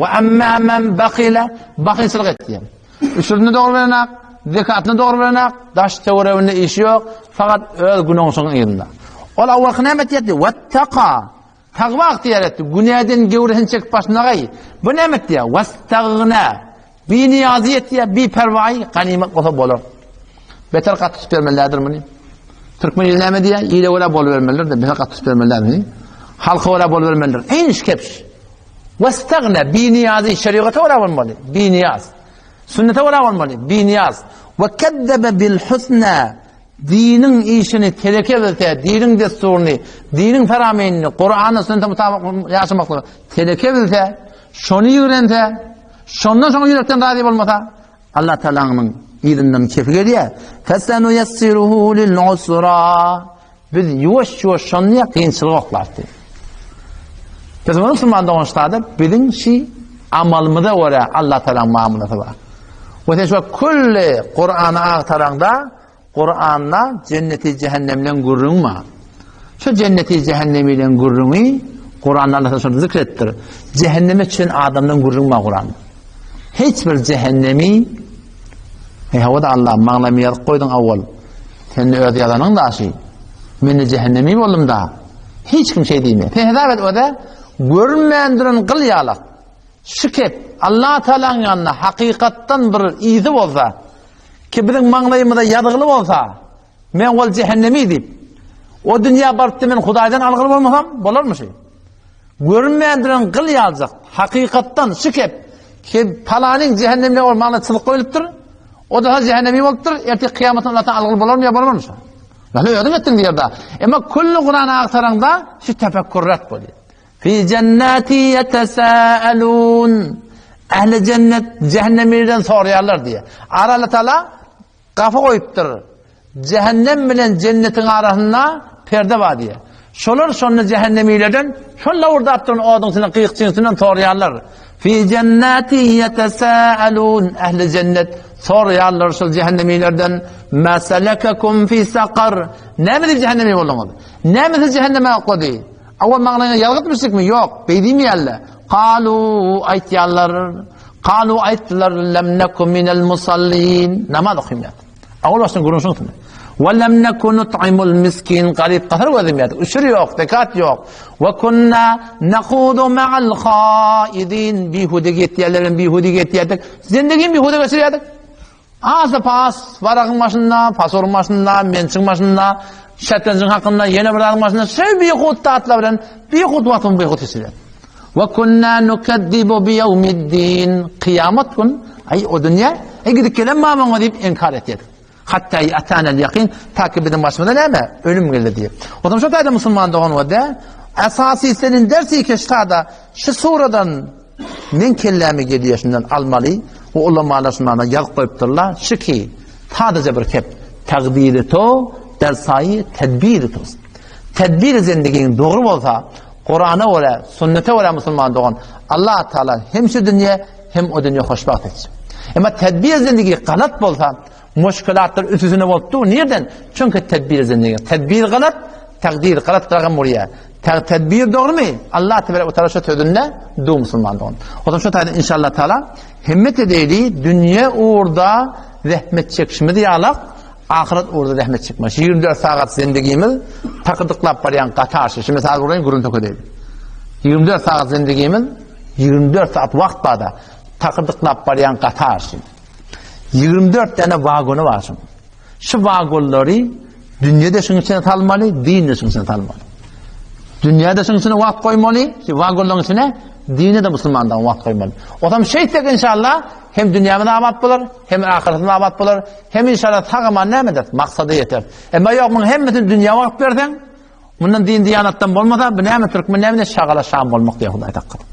Ve amma men bakile bakilçilik etti. Üçürünü doğru verenek, zekatını doğru verenek, daş teorevinde işi yok. Fakat öz günahın sonun yerinde. Ola avval nemet yetti. Vettaka. Taqva ihtiyar etti. Günahden gevrehin çekip başına gayı. Bu nemet diye. Vestagna. Bir niyaziyet diye bir pervayı ganimet olsa bolur. Beter katıs vermelerdir bunu. Türkmen ilneme diye iyi de öyle bol vermeler de beter katıs vermelerdir. Halka öyle bol vermeler. En iş kepş. Vestagna. Bir niyazi şeriatı öyle olmalı. Bir niyaz. Sünnete öyle olmalı. Bir niyaz. Ve keddebe bil husna. Dinin işini teleke bilse, dinin desturunu, dinin feramenini, Kur'an'ı sünnete mutabık yaşamakla teleke bilse, şunu yürense, şundan sonra yürekten razı olmasa, Allah Teala'nın iyilinden kefi geliyor. فَسَنُيَسِّرُهُ لِلْعُسْرَى Biz yuvaş yuvaş şunluya kıyınçılığı oklardı. Bizim Müslüman'da onçlarda bizim şey amalımıza oraya Allah Teala'nın mamulası var. Ve teşvek kulli Kur'an'ı aktaranda Kur'an'la cenneti cehennemle gurrunma. Şu cenneti cehennemiyle gurrunmu Kur'an'la Allah sonra zikrettir. Cehenneme için adamdan gurrunma Kur'an. Hiçbir cehennemi havada Allah mağlamiyat koydun avval. Senin öde yalanın da şey. Meni cehennemi oldum da. Hiç kim şey diyemiyor. Fehdavet o da görmeyendirin kıl yalak. Şükep Allah Teala'nın yanına hakikattan bir izi olsa ki bizim mağlayımıza yadıgılı olsa men ol cehennemi deyip o dünya barıp da men Hudaydan algılı olmasam bolar mı şey? Görmeyendirin kıl yalacak. Hakikattan şükep ki palanin cehennemine olmağına çılık koyuluptur. O da cehennemi oluptur. Ertek kıyametin Allah'tan algılı bolar mı ya bolar mı şey? Böyle ödüm ettin diyor da. Ama kullu Kur'an'a aktaranda şu tefekkürrat böyle. Fi cennati yetesâelûn. Ehli cennet cehennemiden soruyorlar diye. Allah Teala kafa koyuptur. Cehennem bilen cennetin arasında perde var diye. Şolar sonra cehennemilerden şolla orada attığın odun kıyıkçığından soruyorlar. Fi cennati yetesâelûn. Ehli cennet soruyorlar şu cehennemilerden. Mâ selekakum fi sakar. Ne mi cehennemi oldunuz? Ne mi cehenneme koydu? Avval mağlayına yalgıtmıştık mı? Yok. Beydi mi yerle? Kalu aytiyallar. Kalu aytlar lem nekum minel musallin. Namaz okuymayat. Avval baştan kuruluşun tümü. Ve lem neku nut'imul miskin. Garip kahır vazimiyat. Üşür yok. Zekat yok. Ve kunna nekudu ma'al khaidin. Bihude getiyerlerin bihude getiyerdik. Zindegin bihude geçiriyorduk. Ağzı pas. Varakın başında, pasorun başında, mençin başında, şertlencin hakkında, yeni bırakın başında. Şey bihud tatla bilen, bihud vatın bihud hissediyor. Ve kunna nukaddibu bi yevmiddin. Kıyamet gün, ay o dünya, gidip gelen mamama deyip inkar etiyorduk. Hatta atanel yakin, takip edin başımda ne mi? Ölüm geldi diye. O zaman çok ayda Müslüman doğan o da, esası senin dersi ki şu suradan men kellemi geliyor şundan almalı. O ulamalar şundan yak koyupturlar. Şu ki, sadece bir kep, takdiri to, dersayı tedbiri toz. Tedbir zindeginin doğru olsa, Kur'an'a öyle, sünnete öyle Müslüman doğan, Allah Teala hem şu dünya hem o dünya hoşbaht etsin. Ama tedbir zindegi galat olsa, müşkülatlar üstüne oldu. Nereden? Çünkü tedbir zindegi. Tedbir galat, takdir galat kırağın buraya. Tedbir doğru mu? Allah Teala şu tözünle du Müslüman doğan. O zaman şu tayda inşallah Teala himmet edeyli dünya uğurda rahmet çekişimi diye alak, ahiret uğurda rahmet çekmiş. 24 saat zindegimiz takırdıklap barayan katarşı. Şimdi mesela burayı gurun toko değil. 24 saat zindegimiz 24 saat vakt bağda takırdıklap barayan katarşı. 24 tane vagonu var şimdi. Şu vagonları dünyada şunun içine talmalı, dinle şunun içine talmalı. Dünyada şunun içine vakt koymalı, vagonların içine dine de Müslümandan vakt koymalı. O zaman şeytek inşallah hem dünyamda abat bulur, hem ahiretinde abat bulur, hem inşallah takıman ne midir? Maksadı yeter. Ama yok bunun hem bütün dünya vakt verdin, bundan din diyanattan olmasa, bu ne mi Türkmen ne mi şagala şam olmak diye Huday takkıdı.